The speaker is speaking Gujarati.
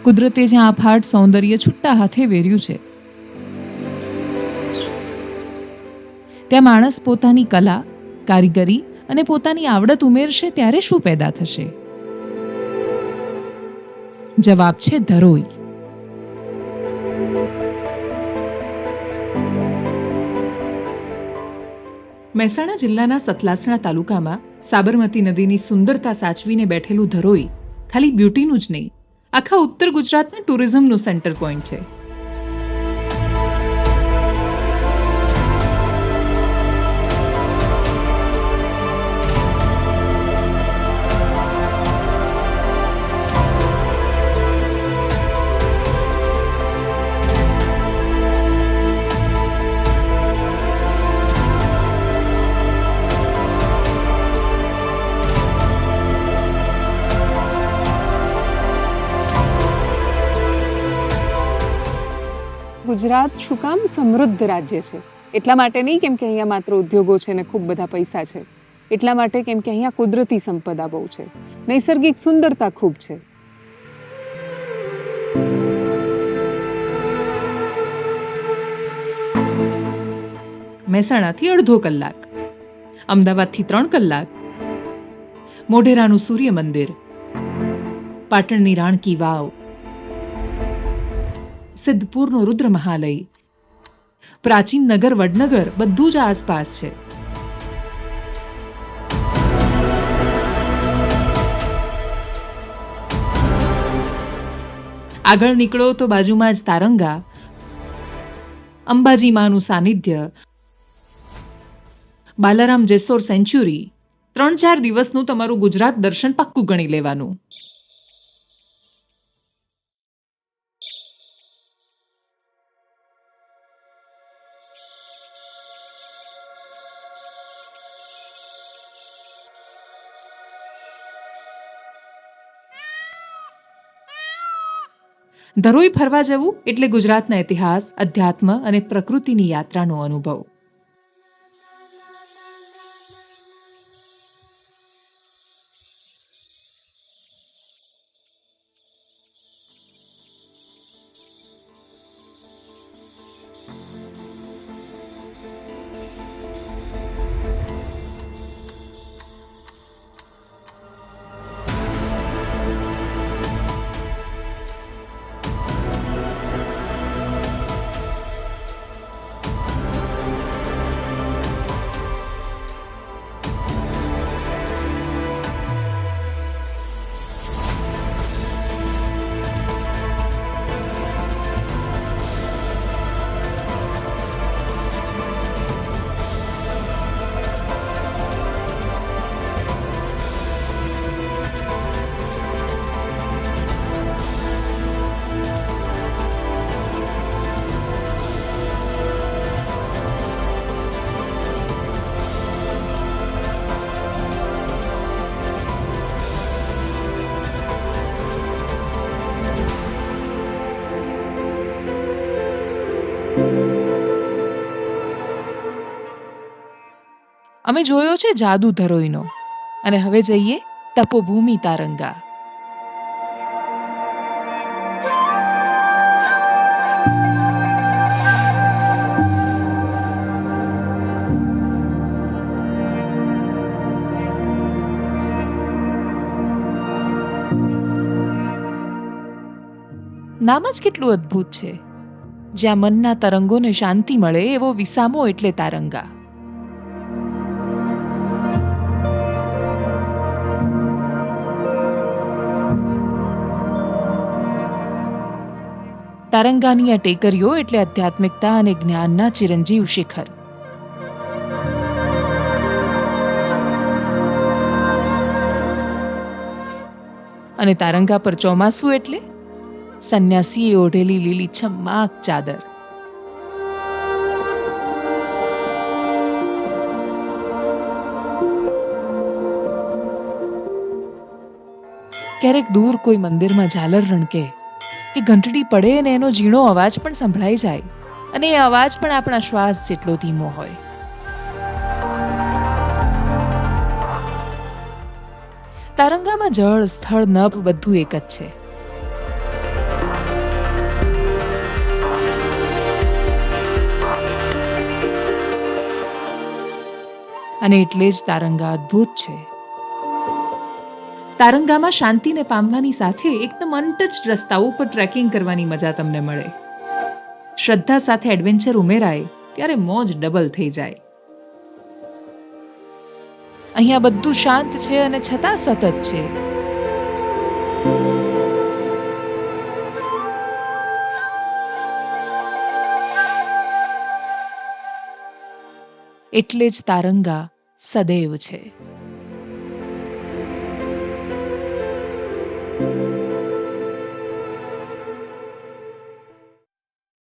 કુદરતે જ્યાં અફાટ સૌંદર્ય છૂટા હાથે વેર્યું છે, ત્યાં માણસ પોતાની કલા, કારીગરી અને પોતાની આવડત ઉમેરશે ત્યારે શું પેદા થશે? જવાબ છે ધરોઈ. મહેસાણા જિલ્લાના સતલાસણા તાલુકામાં સાબરમતી નદીની સુંદરતા સાચવીને બેઠેલું ધરોઈ ખાલી બ્યુટીનું જ નહીં, આખા ઉત્તર ગુજરાતના ટુરિઝમનું સેન્ટર પોઈન્ટ છે. ગુજરાત શું કામ સમૃદ્ધ રાજ્ય છે? એટલા માટે નહીં કેમ કે અહીંયા માત્ર ઉદ્યોગો છે ને ખૂબ બધા પૈસા છે, એટલા માટે કેમ કે અહીંયા કુદરતી સંપદા બહુ છે, નૈસર્ગિક સુંદરતા ખૂબ છે. મહેસાણાથી અડધો કલાક, અમદાવાદથી 3 કલાક, મોઢેરાનું સૂર્ય મંદિર, પાટણની રાણકી વાવ, સિદ્ધપુરનો રુદ્ર મહાલય, પ્રાચીન નગર વડનગર બધું જ આસપાસ છે. આગળ નીકળો તો બાજુમાં જ તારંગા, અંબાજી માનું સાનિધ્ય, બાલારામ જેસોર સેન્ચ્યુરી. 3-4 દિવસનું તમારું ગુજરાત દર્શન પાક્કું ગણી લેવાનું. ધરોઈ ફરવા જવું એટલે ગુજરાતના ઇતિહાસ, અધ્યાત્મ અને પ્રકૃતિની યાત્રાનો અનુભવ. અમે જોયો છે જાદુ ધરોઈનો, અને હવે જઈએ તપોભૂમિ તારંગા. નામ જ કેટલું અદ્ભુત છે. જ્યાં મનના તરંગોને શાંતિ મળે એવો વિસામો એટલે તારંગા. તારંગાની આ ટેકરીઓ એટલે આધ્યાત્મિકતા અને જ્ઞાનના ચિરંજીવ શિખર. અને તારંગા પર ચોમાસું એટલે સંન્યાસીએ ઓઢેલી લીલીછમ માગ ચાદર. ક્યારેક દૂર કોઈ મંદિરમાં ઝાલર રણકે કે ઘંટડી પડે ને એનો ઝીણો અવાજ પણ સંભળાઈ જાય, અને એ અવાજ પણ આપણા શ્વાસ જેટલો ધીમો હોય. તારંગામાં જળ, સ્થળ, નભ બધું એક જ છે. અને એટલે જ તારંગા અદ્ભુત છે. તારંગામાં શાંતિને પામવાની સાથે એકદમ અનટચ્ડ રસ્તાઓ પર ટ્રેકિંગ કરવાની મજા તમને મળે. શ્રદ્ધા સાથે એડવેન્ચર ઉમેરાય ત્યારે મોજ ડબલ થઈ જાય. અહીંયા બધું શાંત છે અને છતાં સતત છે. એટલે જ તારંગા સદૈવ છે.